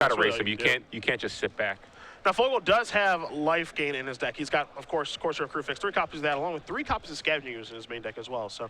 Got to race him. You can't just sit back. Now, Fogle does have life gain in his deck. He's got, of course, Courser of Crew Fix, 3 copies of that, along with 3 copies of Scavenging Ooze in his main deck as well. So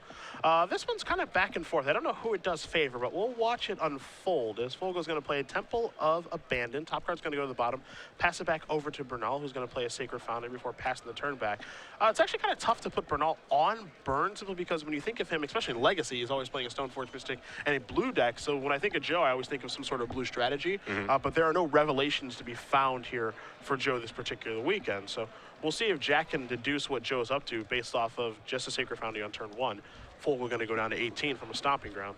this one's kind of back and forth. I don't know who it does favor, but we'll watch it unfold as Fogle's going to play Temple of Abandon. Top card's going to go to the bottom, pass it back over to Bernal, who's going to play a Sacred Foundry before passing the turn back. It's actually kind of tough to put Bernal on burn, simply because when you think of him, especially in Legacy, he's always playing a Stoneforge Mystic and a blue deck. So when I think of Joe, I always think of some sort of blue strategy. But there are no revelations to be found here for Joe this particular weekend. So we'll see if Jack can deduce what Joe's up to based off of just a Sacred Foundry on turn 1. Fogle going to go down to 18 from a Stomping Ground.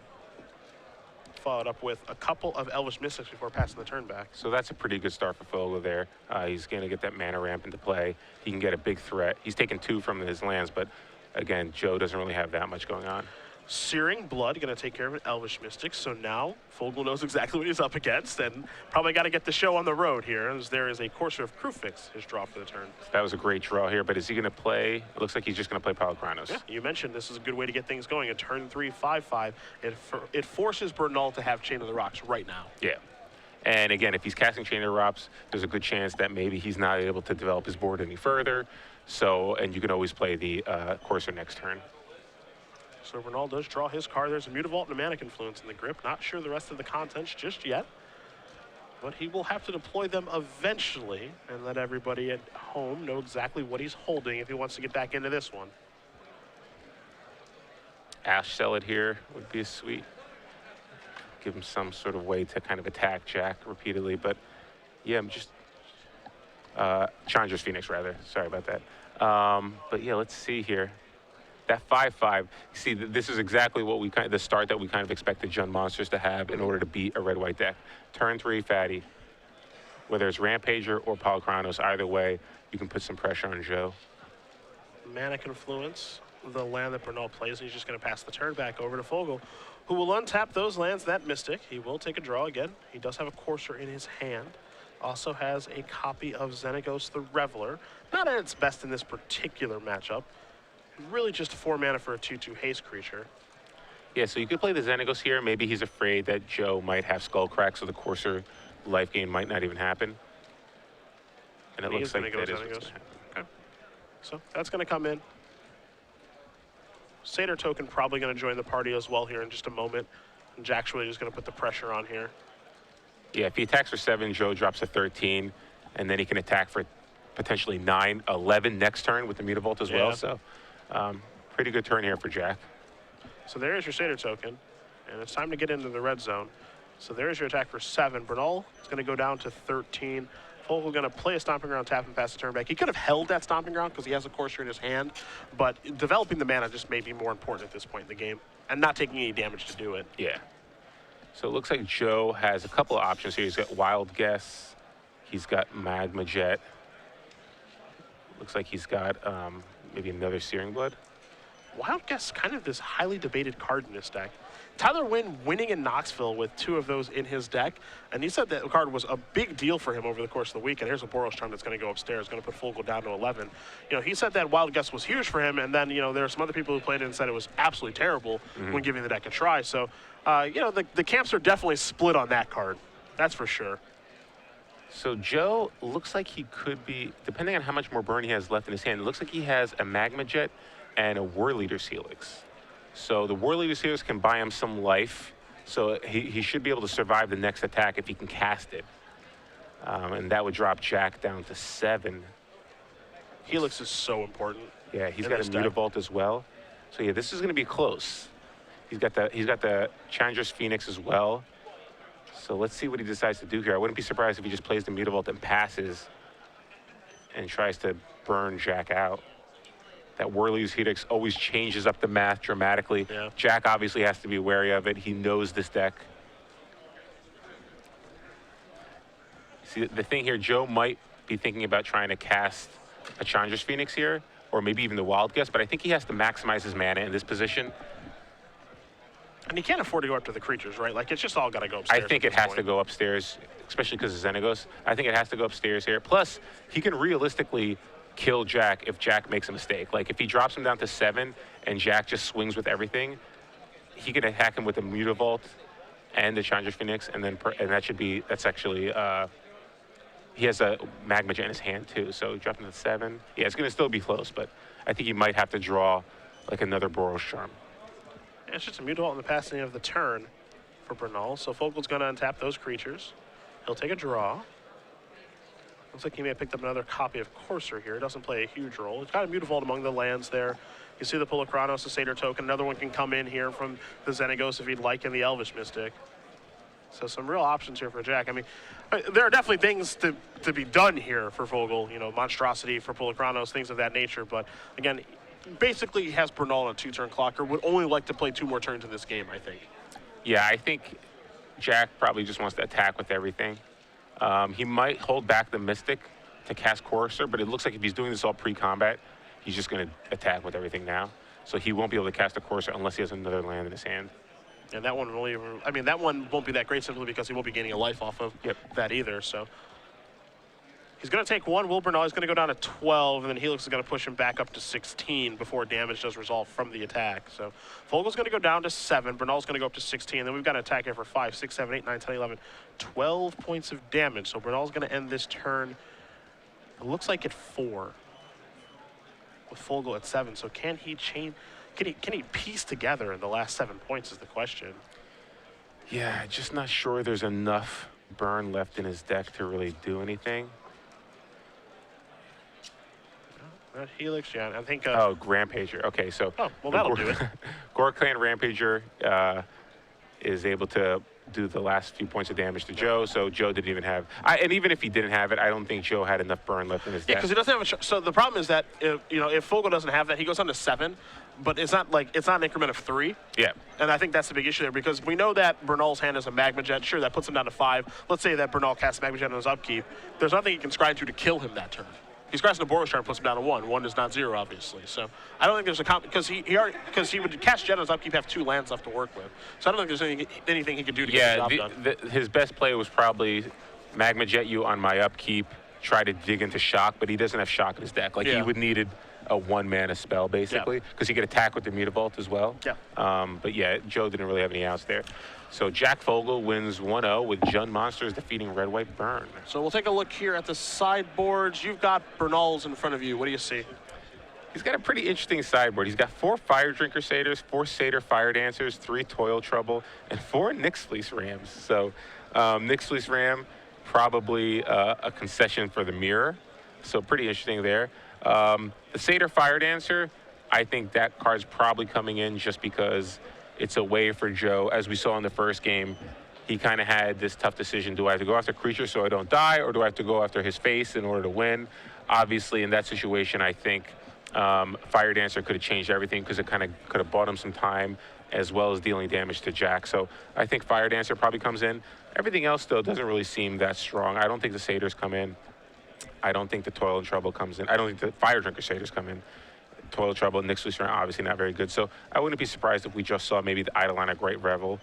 Followed up with a couple of Elvish Mystics before passing the turn back. So that's a pretty good start for Fogle there. He's going to get that mana ramp into play. He can get a big threat. He's taken 2 from his lands, but again, Joe doesn't really have that much going on. Searing Blood going to take care of an Elvish Mystic. So now Fogle knows exactly what he's up against, and probably got to get the show on the road here, as there is a Courser of Crew Fix, his draw for the turn. That was a great draw here, but is he going to play? It looks like he's just going to play Palakranos. Yeah, you mentioned this is a good way to get things going. A turn 3, 5/5. It forces Bernal to have Chain of the Rocks right now. Yeah. And again, if he's casting Chain of the Rocks, there's a good chance that maybe he's not able to develop his board any further. So, and you can always play the Courser next turn. So Bernal does draw his card. There's a Mutavault and a Mana Confluence in the grip. Not sure the rest of the contents just yet, but he will have to deploy them eventually and let everybody at home know exactly what he's holding if he wants to get back into this one. Ash Salad here would be sweet. Give him some sort of way to kind of attack Jack repeatedly, but yeah, I'm just Chandra's Phoenix rather. Sorry about that. But yeah, let's see here. That 5/5. See, this is exactly what the start that we kind of expected Jund Monsters to have in order to beat a red-white deck. Turn 3 fatty. Whether it's Rampager or Palakranos, either way, you can put some pressure on Joe. Mana Confluence, the land that Bernal plays, and he's just going to pass the turn back over to Fogle, who will untap those lands, that Mystic. He will take a draw again. He does have a Courser in his hand. Also has a copy of Xenagos the Reveler. Not at its best in this particular matchup. Really just 4 mana for a 2/2 haste creature. Yeah, so you could play the Xenagos here. Maybe he's afraid that Joe might have Skullcrack, so the Courser life gain might not even happen. And it looks like that is what's going to happen. Okay. So that's going to come in. Satyr Token probably going to join the party as well here in just a moment. And Jack's really just going to put the pressure on here. Yeah, if he attacks for 7, Joe drops a 13, and then he can attack for potentially 9, 11 next turn with the Mutavault as well. So pretty good turn here for Jack. So there's your Satyr Token, and it's time to get into the red zone. So there's your attack for 7. Bernal is going to go down to 13. Fogle going to play a Stomping Ground, tap, and pass the turn back. He could have held that Stomping Ground because he has a Courser in his hand, but developing the mana just may be more important at this point in the game, and not taking any damage to do it. Yeah. So it looks like Joe has a couple of options here. He's got Wild Guess. He's got Magma Jet. Looks like he's got maybe another Searing Blood. Wild Guess, kind of this highly debated card in this deck. Tyler Wynn winning in Knoxville with 2 of those in his deck, and he said that card was a big deal for him over the course of the weekend. Here's a Boros Charm that's going to go upstairs, going to put Fogle down to 11. You know, he said that Wild Guess was huge for him, and then, you know, there are some other people who played it and said it was absolutely terrible when giving the deck a try. So, you know, the camps are definitely split on that card. That's for sure. So Joe looks like he could be, depending on how much more burn he has left in his hand, it looks like he has a Magma Jet and a War Leader's Helix. So the War Leader's Helix can buy him some life, so he should be able to survive the next attack if he can cast it. And that would drop Jack down to 7. Helix is so important. Yeah, he's got a Mutavault as well. So yeah, this is going to be close. He's got the Chandra's Phoenix as well. So let's see what he decides to do here. I wouldn't be surprised if he just plays the Mutavault and passes and tries to burn Jack out. That Whirly's Helix always changes up the math dramatically. Yeah. Jack obviously has to be wary of it. He knows this deck. See, the thing here, Joe might be thinking about trying to cast a Chandra's Phoenix here, or maybe even the Wild Guess, but I think he has to maximize his mana in this position. And he can't afford to go up to the creatures, right? Like, it's just all got to go upstairs. I think it has to go upstairs, especially because of Xenagos. I think it has to go upstairs here. Plus, he can realistically kill Jack if Jack makes a mistake. Like, if he drops him down to 7 and Jack just swings with everything, he can attack him with a Mutavault and the Challenger Phoenix, and then and that's actually he has a Magma Jet in his hand too, so dropping to 7. Yeah, it's going to still be close, but I think he might have to draw like another Boros Charm. Yeah, it's just a mutable in the passing of the turn for Bernal. So Fogle's going to untap those creatures. He'll take a draw. Looks like he may have picked up another copy of Courser here. It doesn't play a huge role. It's got a mutable among the lands there. You see the Pulachronos, the Satyr token. Another one can come in here from the Xenagos if he'd like, and the Elvish Mystic. So some real options here for Jack. I mean, there are definitely things to be done here for Fogle. You know, Monstrosity for Pulachronos, things of that nature. But again, basically he has Bernal on a 2-turn clocker. Would only like to play 2 more turns in this game, I think. Yeah, I think Jack probably just wants to attack with everything. He might hold back the Mystic to cast Courser, but it looks like if he's doing this all pre-combat, he's just going to attack with everything now. So he won't be able to cast a Courser unless he has another land in his hand. And that one really, I mean, that one won't be that great simply because he won't be gaining a life off of that either. So he's going to take 1. Will Bernal is going to go down to 12, and then Helix is going to push him back up to 16 before damage does resolve from the attack. So Fogle's going to go down to 7. Bernal's going to go up to 16. Then we've got an attack here for 5, 6, 7, 8, 9, 10, 11, 12 points of damage. So Bernal's going to end this turn, it looks like at 4, with Fogle at 7. So can he change? Can he piece together in the last 7 points is the question. Yeah, just not sure there's enough burn left in his deck to really do anything. Helix, yeah, I think. Oh, Rampager. Okay, so. Oh, well, that'll do it. Gore Clan Rampager is able to do the last few points of damage to Joe, so Joe didn't even have. And even if he didn't have it, I don't think Joe had enough burn left in his deck. Yeah, because he doesn't have a. So the problem is that if Fogle doesn't have that, he goes down to 7, but it's not an increment of 3. Yeah. And I think that's the big issue there because we know that Bernal's hand is a Magma Jet. Sure, that puts him down to 5. Let's say that Bernal casts Magma Jet on his upkeep. There's nothing he can scry to kill him that turn. He's casting a Boros Charm, puts him down to 1. 1 is not 0, obviously. So I don't think there's a because he would cast Jet on his upkeep, have 2 lands left to work with. So I don't think there's anything he could do to get the job done. His best play was probably Magma Jet you on my upkeep, try to dig into Shock, but he doesn't have Shock in his deck. Like he would needed a 1-mana spell basically because he could attack with the Mutavault as well. Yeah. But yeah, Joe didn't really have any outs there. So Jack Fogle wins 1-0 with Jund Monsters defeating Red White Burn. So we'll take a look here at the sideboards. You've got Bernal's in front of you. What do you see? He's got a pretty interesting sideboard. He's got 4 Fire Drinker Satyrs, 4 Satyr Fire Dancers, 3 Toil Trouble, and 4 Nyx Fleece Rams. So Nyx Fleece Ram, probably a concession for the mirror. So pretty interesting there. The Satyr Fire Dancer, I think that card's probably coming in just because it's a way for Joe. As we saw in the first game, he kind of had this tough decision. Do I have to go after creature so I don't die, or do I have to go after his face in order to win? Obviously, in that situation, I think Fire Dancer could have changed everything because it kind of could have bought him some time as well as dealing damage to Jack. So I think Fire Dancer probably comes in. Everything else, though, doesn't really seem that strong. I don't think the Satyrs come in. I don't think the Toil and Trouble comes in. I don't think the Fire Drinker Satyrs come in. Toil Trouble, Nyx Fleece Ram, obviously not very good. So I wouldn't be surprised if we just saw maybe the Eidolon Great Revel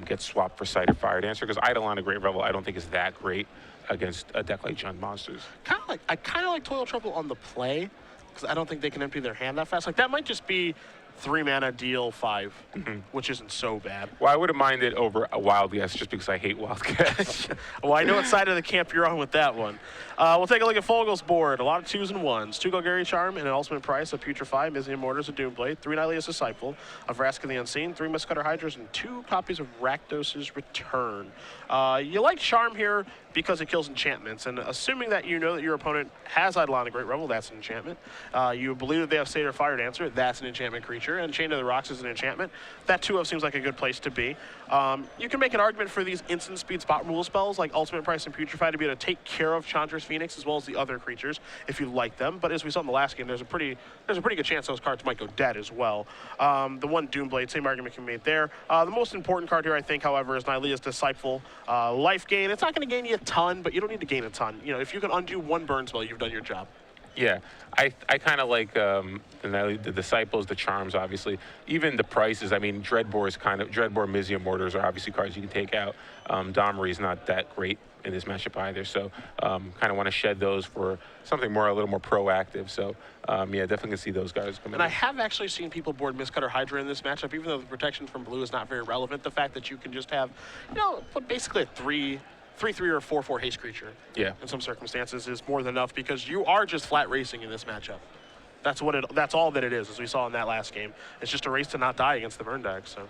get swapped for Satyr Fire Dancer, because Eidolon Great Revel I don't think is that great against a deck like Jund Monsters. I kind of like Toil Trouble on the play because I don't think they can empty their hand that fast. Like that might just be 3 mana deal 5, which isn't so bad. Well, I would have minded over a Wild Guess just because I hate Wild Guess. Well, I know what side of the camp you're on with that one. We'll take a look at Fogle's board. A lot of 2s and 1s. 2 Golgari Charm and an ultimate price of Putrefy, Mizium Mortars of Doomblade, 3 Nylea's Disciple, of Vraska the Unseen, 3 Mistcutter Hydras, and 2 copies of Rakdos' Return. You like Charm here because it kills enchantments, and assuming that you know that your opponent has Eidolon Great Revel, that's an enchantment. You believe that they have Satyr Fire Dancer, that's an enchantment creature, and Chain of the Rocks is an enchantment. That 2-of seems like a good place to be. You can make an argument for these instant speed spot removal spells like Ultimate Price and Putrefy to be able to take care of Chandra's Phoenix as well as the other creatures if you like them. But as we saw in the last game, there's a pretty good chance those cards might go dead as well. The 1 Doomblade, same argument can be made there. The most important card here, I think, however, is Nylea's Disciple. Life gain. It's not going to gain you a ton, but you don't need to gain a ton. You know, if you can undo 1 burn spell, you've done your job. Yeah, I kind of like the Disciples, the Charms, obviously. Even the prices, I mean, Dreadbore, Mizium Mortars are obviously cards you can take out. Domri is not that great in this matchup either. So kind of want to shed those for something more, a little more proactive. So yeah, definitely can see those guys coming And in. I have actually seen people board Mistcutter Hydra in this matchup, even though the protection from blue is not very relevant. The fact that you can just have, put basically a 3/3 or 4/4 haste creature. Yeah. In some circumstances is more than enough because you are just flat racing in this matchup. That's all that it is, as we saw in that last game. It's just a race to not die against the burn deck. So.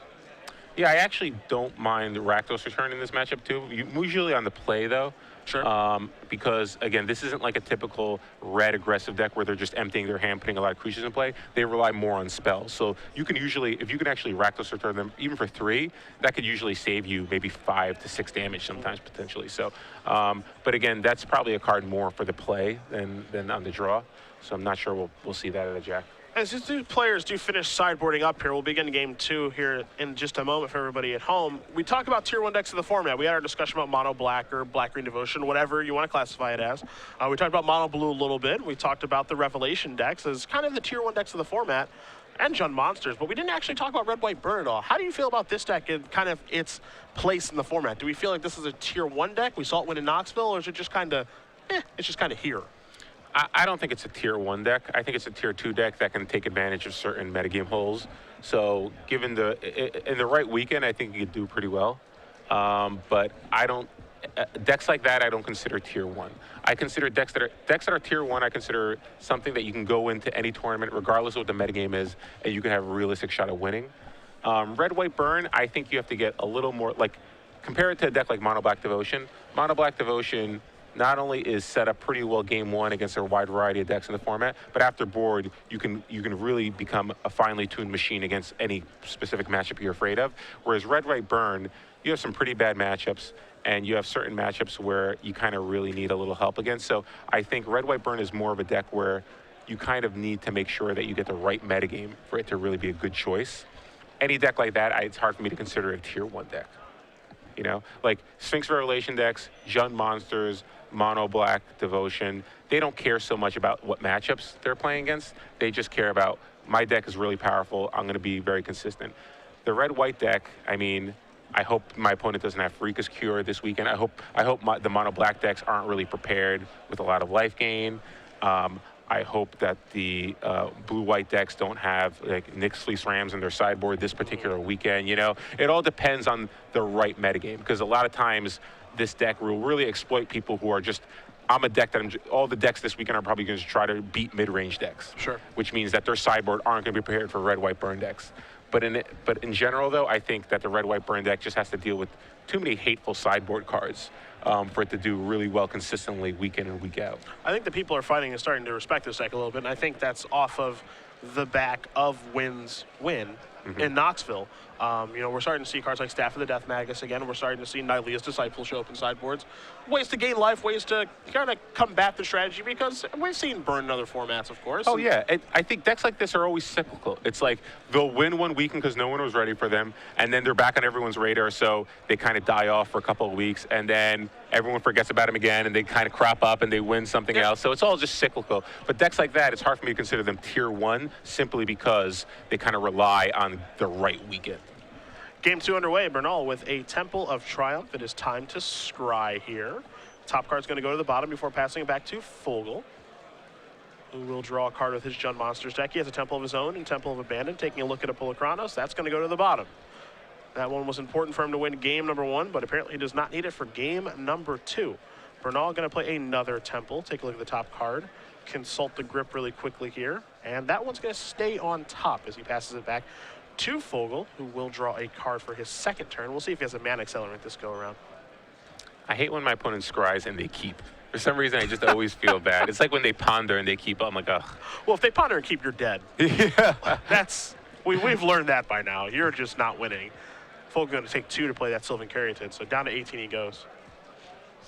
Yeah, I actually don't mind Rakdos return in this matchup too. Usually on the play though. Sure. Because again, this isn't like a typical red aggressive deck where they're just emptying their hand, putting a lot of creatures in play. They rely more on spells. So you can usually, if you can actually Rakdos return them, even for 3, that could usually save you maybe 5 to 6 damage sometimes potentially. So, but again, that's probably a card more for the play than on the draw. So I'm not sure we'll see that at a jack. As these two players do finish sideboarding up here, we'll begin game 2 here in just a moment for everybody at home. We talked about tier 1 decks of the format. We had our discussion about mono black or black green devotion, whatever you want to classify it as. We talked about mono blue a little bit. We talked about the revelation decks as kind of the tier 1 decks of the format and Jund monsters, but we didn't actually talk about red, white, burn at all. How do you feel about this deck and kind of its place in the format? Do we feel like this is a tier 1 deck? We saw it win in Knoxville, or is it just kind of, it's just kind of here? I don't think it's a tier 1 deck. I think it's a tier 2 deck that can take advantage of certain metagame holes. So given in the right weekend, I think you could do pretty well. But I don't, decks like that I don't consider tier 1. I consider decks that are tier 1, I consider something that you can go into any tournament, regardless of what the metagame is, and you can have a realistic shot of winning. Red, white, burn, I think you have to get a little more, like, compare it to a deck like Mono Black Devotion. Mono Black Devotion not only is set up pretty well game 1 against a wide variety of decks in the format, but after board, you can really become a finely tuned machine against any specific matchup you're afraid of. Whereas red, white, burn, you have some pretty bad matchups, and you have certain matchups where you kind of really need a little help against. So I think red, white, burn is more of a deck where you kind of need to make sure that you get the right metagame for it to really be a good choice. Any deck like that, it's hard for me to consider a tier 1 deck. Like Sphinx Revelation decks, Jund monsters, mono black devotion, they don't care so much about what matchups they're playing against. They just care about, my deck is really powerful, I'm going to be very consistent. The red white deck, I mean, I hope my opponent doesn't have Freaka's Cure this weekend. I hope the mono black decks aren't really prepared with a lot of life gain. I hope that the blue-white decks don't have like Nyx Fleece Rams in their sideboard this particular weekend. It all depends on the right metagame, because a lot of times this deck will really exploit people who are just, I'm a deck that all the decks this weekend are probably going to try to beat mid-range decks. Sure. Which means that their sideboard aren't going to be prepared for red, white, burn decks. But in general, though, I think that the red, white, burn deck just has to deal with too many hateful sideboard cards for it to do really well consistently week in and week out. I think the people are fighting and starting to respect this deck a little bit, and I think that's off of the back of Wynn's win in Knoxville. We're starting to see cards like Staff of the Death Magus again. We're starting to see Nylea's Disciple show up in sideboards. Ways to gain life, ways to kind of combat the strategy, because we've seen burn in other formats, of course. Oh, yeah. I think decks like this are always cyclical. It's like they'll win one weekend because no one was ready for them, and then they're back on everyone's radar, so they kind of die off for a couple of weeks, and then everyone forgets about them again, and they kind of crop up and they win something else. So it's all just cyclical. But decks like that, it's hard for me to consider them tier 1 simply because they kind of rely on the right weekend. Game 2 underway. Bernal with a Temple of Triumph. It is time to scry here. Top card's going to go to the bottom before passing it back to Fogle, who will draw a card with his Jund Monsters deck. He has a Temple of his own and Temple of Abandon. Taking a look at a Pulachronos, that's going to go to the bottom. That one was important for him to win game number 1, but apparently he does not need it for game number 2. Bernal going to play another Temple. Take a look at the top card. Consult the grip really quickly here. And that one's going to stay on top as he passes it back to Fogle, who will draw a card for his second turn. We'll see if he has a mana accelerant this go around. I hate when my opponent scries and they keep. For some reason, I just always feel bad. It's like when they ponder and they keep. I'm like, ugh. Well, if they ponder and keep, you're dead. Yeah. We've learned that by now. You're just not winning. Fogle going to take 2 to play that Sylvan Caryatid, so down to 18 he goes.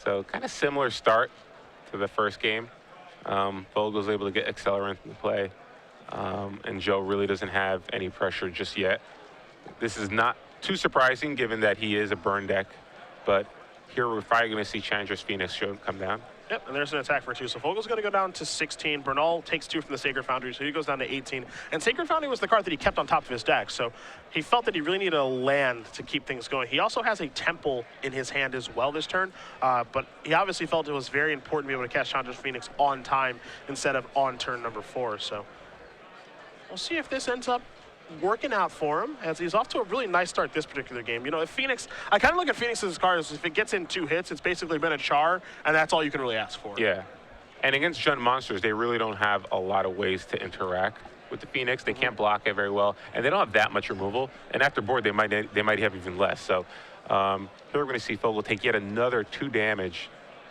So kind of similar start to the first game. Fogle's able to get accelerant into play. And Joe really doesn't have any pressure just yet. This is not too surprising given that he is a burn deck, but here we're probably going to see Chandra's Phoenix come down. Yep, and there's an attack for 2. So Fogle's going to go down to 16. Bernal takes 2 from the Sacred Foundry, so he goes down to 18. And Sacred Foundry was the card that he kept on top of his deck, so he felt that he really needed a land to keep things going. He also has a Temple in his hand as well this turn, but he obviously felt it was very important to be able to cast Chandra's Phoenix on time instead of on turn number 4. So we'll see if this ends up working out for him, as he's off to a really nice start this particular game. You know, if Phoenix, I kind of look at Phoenix's card as if it gets in 2 hits, it's basically been a char, and that's all you can really ask for. Yeah. And against Jund monsters, they really don't have a lot of ways to interact with the Phoenix. They can't block it very well, and they don't have that much removal. And after board, they might have even less. So here we're going to see Fogle take yet another 2 damage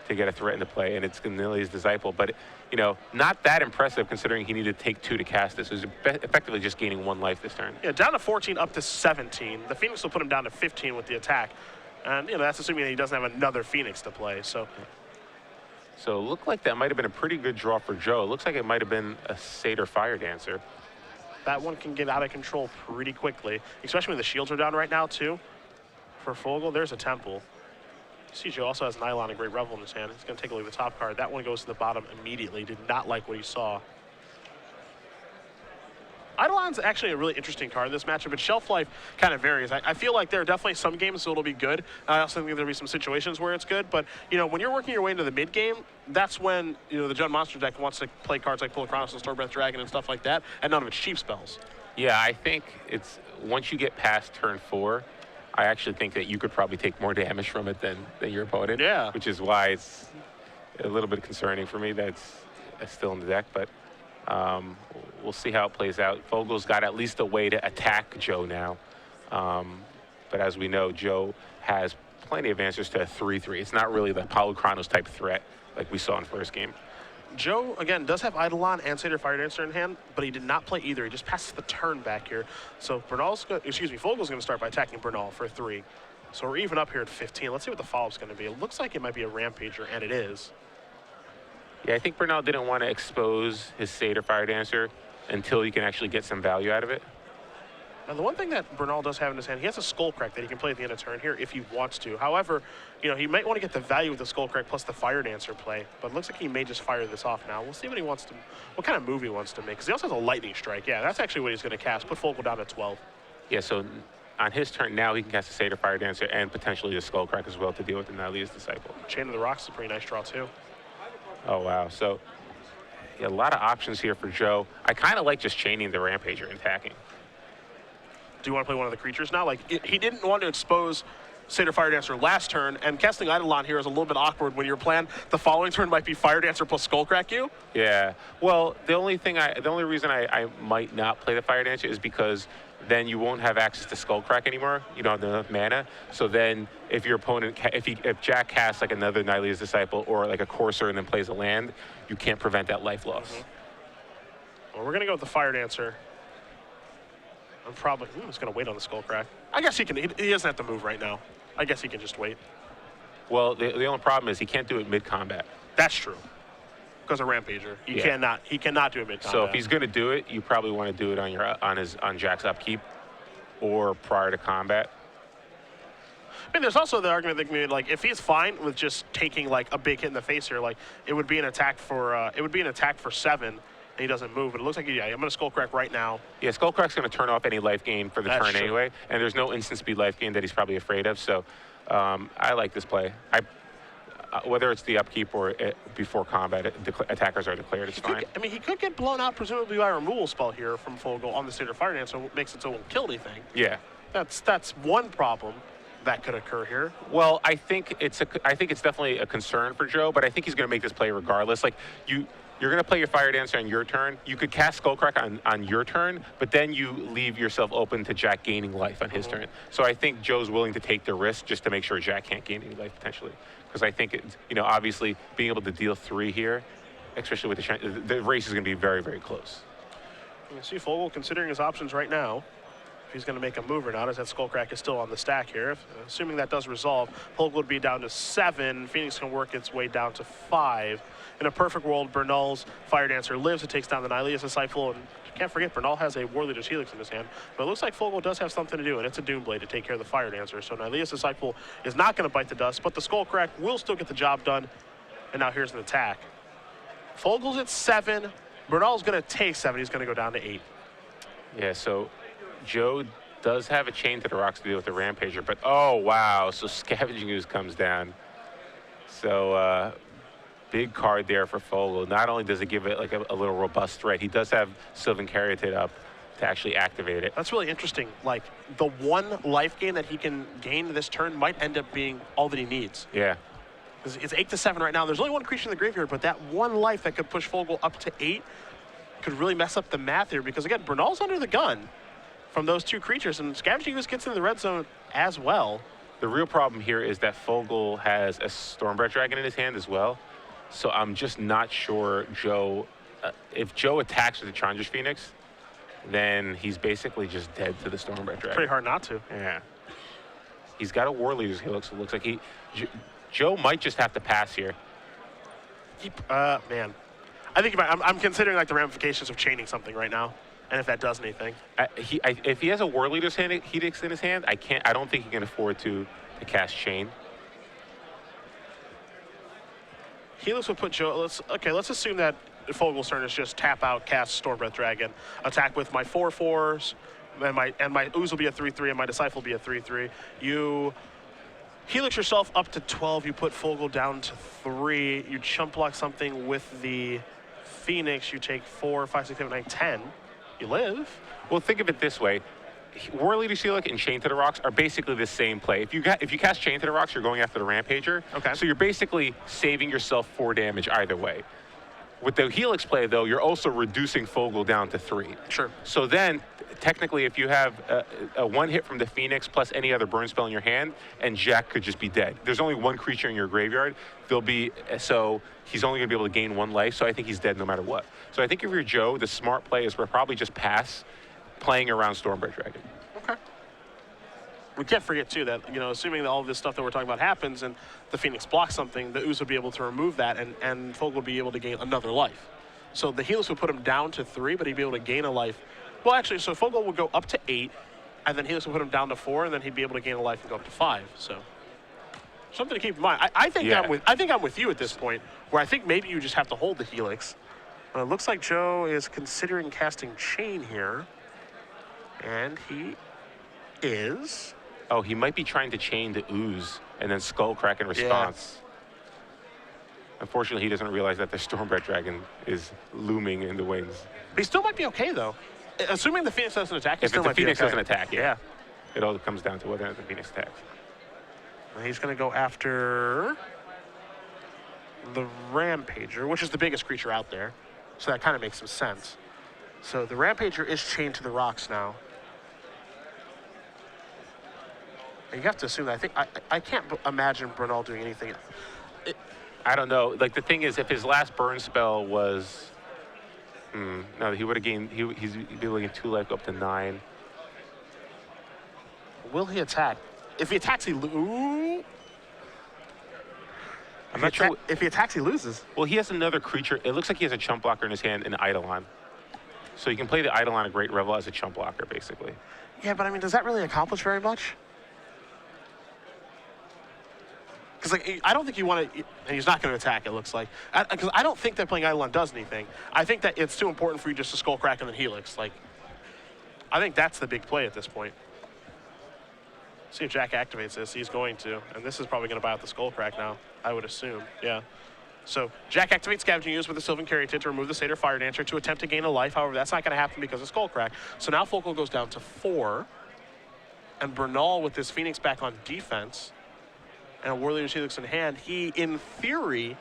to get a threat into play, and it's Cornelius' Disciple. But, you know, not that impressive considering he needed to take 2 to cast this. He was effectively just gaining 1 life this turn. Yeah, down to 14, up to 17. The Phoenix will put him down to 15 with the attack. And, you know, that's assuming that he doesn't have another Phoenix to play. So it looked like that might have been a pretty good draw for Joe. It looks like it might have been a Satyr Fire Dancer. That one can get out of control pretty quickly, especially when the shields are down right now, too. For Fogle, there's a Temple. See, Joe also has Nylon and Great Revel in his hand. He's going to take a look at the top card. That one goes to the bottom immediately. Did not like what he saw. Eidolon's actually a really interesting card in this matchup, but shelf life kind of varies. I feel like there are definitely some games that it'll be good. I also think there'll be some situations where it's good, but, you know, when you're working your way into the mid game, that's when, you know, the Jund monster deck wants to play cards like Pulachronos and Storebreath Dragon and stuff like that, and none of it's cheap spells. Yeah, I think it's once you get past turn 4, I actually think that you could probably take more damage from it than your opponent. Yeah. Which is why it's a little bit concerning for me that it's still in the deck, but we'll see how it plays out. Fogle's got at least a way to attack Joe now. But as we know, Joe has plenty of answers to a 3/3. It's not really the Pulachronos type threat like we saw in first game. Joe, again, does have Eidolon and Satyr Fire Dancer in hand, but he did not play either. He just passes the turn back here. So Fogle's going to start by attacking Bernal for 3. So we're even up here at 15. Let's see what the follow-up's going to be. It looks like it might be a Rampager, and it is. Yeah, I think Bernal didn't want to expose his Satyr Fire Dancer until he can actually get some value out of it. Now, the one thing that Bernal does have in his hand, he has a Skullcrack that he can play at the end of turn here if he wants to. However, you know, he might want to get the value with the Skullcrack plus the Fire Dancer play, but it looks like he may just fire this off now. We'll see what he wants to, what kind of move he wants to make, because he also has a Lightning Strike. Yeah, that's actually what he's going to cast. Put Fogle down to 12. Yeah, so on his turn now, he can cast a Satyr Fire Dancer and potentially the Skullcrack as well to deal with the Nihilia's Disciple. Chain of the Rocks is a pretty nice draw, too. Oh, wow. So yeah, a lot of options here for Joe. I kind of like just chaining the Rampager and attacking. Do you want to play one of the creatures now? Like, he didn't want to expose Satyr Fire Dancer last turn, and casting Eidolon here is a little bit awkward when your plan the following turn might be Fire Dancer plus Skullcrack you. Yeah. Well, the only reason I might not play the Fire Dancer is because then you won't have access to Skullcrack anymore. You don't have enough mana. So then if your opponent, if Jack casts like another Nihilia's Disciple or like a Courser and then plays a land, you can't prevent that life loss. Well, we're going to go with the Fire Dancer. I'm probably just going to wait on the Skullcrack. I guess he can. He doesn't have to move right now. I guess he can just wait. Well, the only problem is he can't do it mid-combat. That's true. Because of Rampager. He cannot do it mid-combat. So if he's going to do it, you probably want to do it on Jack's upkeep or prior to combat. I mean, there's also the argument that can be made, like, if he's fine with just taking like a big hit in the face here, like it would be an attack for 7. He doesn't move, but it looks like, yeah, I'm going to Skullcrack right now. Yeah, Skullcrack's going to turn off any life gain for the turn anyway, and there's no instant speed life gain that he's probably afraid of, so I like this play. Whether it's the upkeep or before combat, attackers are declared, it's fine. I mean, he could get blown out, presumably by a removal spell here from Fogle on the Satyr Fire Dancer, so it makes it so it won't kill anything. Yeah. That's one problem that could occur here. Well, I think it's definitely a concern for Joe, but I think he's going to make this play regardless. Like, you're going to play your Fire Dancer on your turn. You could cast Skullcrack on your turn, but then you leave yourself open to Jack gaining life on his turn. So I think Joe's willing to take the risk just to make sure Jack can't gain any life potentially. Because I think, obviously being able to deal 3 here, especially with the race is going to be very, very close. You can see Fogle considering his options right now. if he's going to make a move or not, as that Skullcrack is still on the stack here. Assuming that does resolve, Fogle would be down to 7. Phoenix can work its way down to 5. In a perfect world, Bernal's Fire Dancer lives. It takes down the Nihilia's Disciple, and you can't forget Bernal has a War Leader's Helix in his hand. But it looks like Fogle does have something to do, and it's a Doomblade to take care of the Fire Dancer. So Nihilia's Disciple is not going to bite the dust, but the Skullcrack will still get the job done. And now here's an attack. Fogle's at 7. Bernal's going to take 7. He's going to go down to 8. Yeah, so Joe does have a chain to the rocks to deal with the Rampager, but oh, wow. So Scavenging Ooze comes down. So big card there for Fogle. Not only does it give it like a little robust threat, he does have Sylvan Caryatid up to actually activate it. That's really interesting. Like, the one life gain that he can gain this turn might end up being all that he needs. Yeah. It's 8 to 7 right now. There's only one creature in the graveyard, but that one life that could push Fogle up to 8 could really mess up the math here, because again, Bernal's under the gun from those 2 creatures, and Scavenging Ooze gets into the red zone as well. The real problem here is that Fogle has a Stormbreath Dragon in his hand as well. So I'm just not sure Joe, if Joe attacks with the Chandra's Phoenix, then he's basically just dead to the Stormbreath Dragon. Pretty hard not to. Yeah. He's got a War Leader's Helix. It looks like Joe might just have to pass here. Man. I think I'm considering like the ramifications of chaining something right now, and if that does anything. If he has a War Leader's Helix in his hand, I don't think he can afford to cast Chain. Helix would put Joe. Let's assume that Fogle's turn is just tap out, cast Stormbreath Dragon, attack with my 4/4s, and my Ooze will be a 3/3, and my Disciple will be a 3/3. You Helix yourself up to 12. You put Fogle down to 3. You chump block something with the Phoenix. You take 4, 5, 6, 7, 9, 10. You live. Well, think of it this way. War Leader's Helix and Chain to the Rocks are basically the same play. If you cast Chain to the Rocks, you're going after the Rampager. Okay. So you're basically saving yourself 4 damage either way. With the Helix play, though, you're also reducing Fogle down to 3. Sure. So then, technically, if you have a 1 hit from the Phoenix plus any other burn spell in your hand, and Jack could just be dead. There's only 1 creature in your graveyard. So he's only going to be able to gain 1 life, so I think he's dead no matter what. So I think if you're Joe, the smart play is we'll probably just pass playing around Stormbreath Dragon. Okay. We can't forget, too, that, assuming that all of this stuff that we're talking about happens and the Phoenix blocks something, the Ooze would be able to remove that, and Fogle would be able to gain another life. So the Helix would put him down to 3, but he'd be able to gain a life. Well, actually, so Fogle would go up to 8, and then Helix would put him down to 4, and then he'd be able to gain a life and go up to 5. So something to keep in mind. I think I'm with you at this point, where I think maybe you just have to hold the Helix. It looks like Joe is considering casting Chain here, and he is. Oh, he might be trying to chain the Ooze and then Skullcrack in response. Yeah. Unfortunately, he doesn't realize that the Stormbreath Dragon is looming in the wings. But he still might be okay, though. Assuming the Phoenix doesn't attack, if the Phoenix doesn't attack, yeah. It all comes down to whether or not the Phoenix attacks. And he's going to go after the Rampager, which is the biggest creature out there. So that kind of makes some sense. So the Rampager is chained to the rocks now. You have to assume that. I can't imagine Bernal doing anything. I don't know. Like, the thing is, if his last burn spell was, no, he would have gained. He's be able to gain 2 life up to 9. Will he attack? If he attacks, he loses. I'm not sure. If he attacks, he loses. Well, he has another creature. It looks like he has a chump blocker in his hand, an Eidolon. So you can play the Eidolon of Great Revel as a chump blocker, basically. Yeah, but I mean, does that really accomplish very much? Because I don't think you want to, and he's not going to attack, it looks like. Because I don't think that playing Eidolon does anything. I think that it's too important for you just to Skullcrack and then Helix. Like, I think that's the big play at this point. See if Jack activates this. He's going to. And this is probably going to buy out the Skullcrack now, I would assume. Yeah. So Jack activates Scavenging Ooze with the Sylvan Caryatid to remove the Satyr Fire Dancer to attempt to gain a life. However, that's not going to happen because of Skullcrack. So now Fogle goes down to 4. And Bernal, with this Phoenix back on defense, and a War Leader's Helix in hand, he, in theory,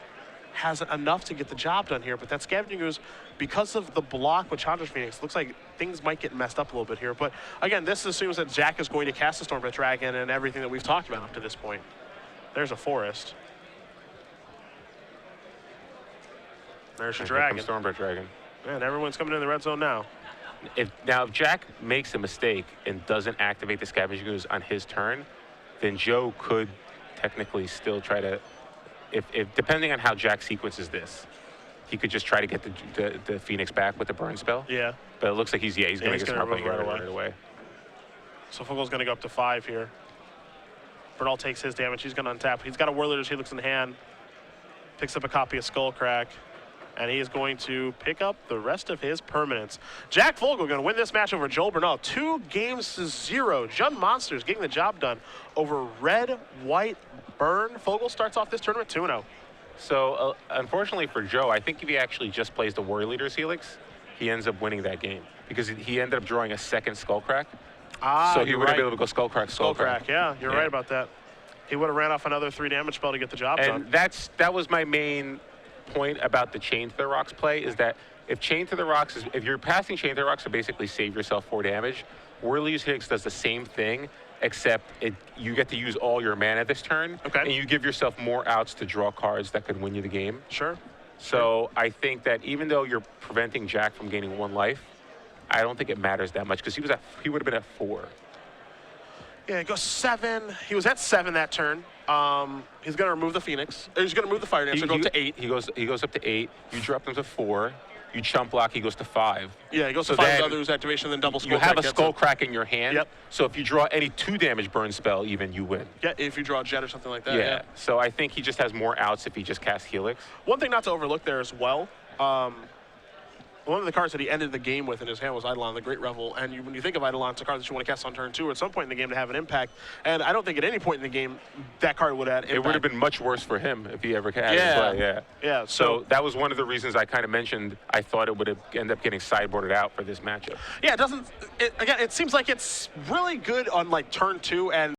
has enough to get the job done here. But that Scavenging Ooze, because of the block with Chandra's Phoenix, looks like things might get messed up a little bit here. But again, this assumes that Jack is going to cast the Stormbreath Dragon and everything that we've talked about up to this point. There's a forest. There's your dragon. Stormbreath Dragon. Man, everyone's coming in the red zone now. If Jack makes a mistake and doesn't activate the Scavenging Ooze on his turn, then Joe could technically still try to, if depending on how Jack sequences this, he could just try to get the Phoenix back with the burn spell. Yeah. But it looks like he's going to get smart play remove right away. So Fogle's going to go up to 5 here. Bernal takes his damage. He's going to untap. He's got a Whirlwind Helix in hand. Picks up a copy of Skullcrack. And he is going to pick up the rest of his permanents. Jack Fogle going to win this match over Joel Bernal. 2-0. Jund Monsters getting the job done over Red, White, Burn. Fogle starts off this tournament 2-0. So, unfortunately for Joe, I think if he actually just plays the Warrior Leader's Helix, he ends up winning that game. Because he ended up drawing a second Skullcrack. So he wouldn't be able to go Skullcrack. Yeah, you're right about that. He would have ran off another 3 damage spell to get the job done. And that was my main point about the Chain to the Rocks play, is that if Chain to the Rocks is, if you're passing Chain to the Rocks to basically save yourself 4 damage, Warrior Leader's Helix does the same thing, except you get to use all your mana this turn, and you give yourself more outs to draw cards that could win you the game. Sure. So I think that even though you're preventing Jack from gaining 1 life, I don't think it matters that much, because he would have been at 4. Yeah, he goes 7. He was at 7 that turn. He's going to remove the Phoenix. He's going to move the Fire Dancer, go up to 8. He goes up to 8. You drop him to 4. You chump block, he goes to 5. Yeah, he goes to 5 with Other's activation, then double Skullcrack. You have a Skullcrack in your hand. Yep. So if you draw any 2 damage burn spell, even, you win. Yeah, if you draw a Jet or something like that. Yeah. So I think he just has more outs if he just casts Helix. One thing not to overlook there as well, one of the cards that he ended the game with in his hand was Eidolon, the Great Revel. And when you think of Eidolon, it's a card that you want to cast on turn 2 or at some point in the game to have an impact. And I don't think at any point in the game that card would have impact. It would have been much worse for him if he ever had it. Yeah. So that was one of the reasons I kind of mentioned I thought it would have ended up getting sideboarded out for this matchup. Yeah, again, it seems like it's really good on like turn 2 and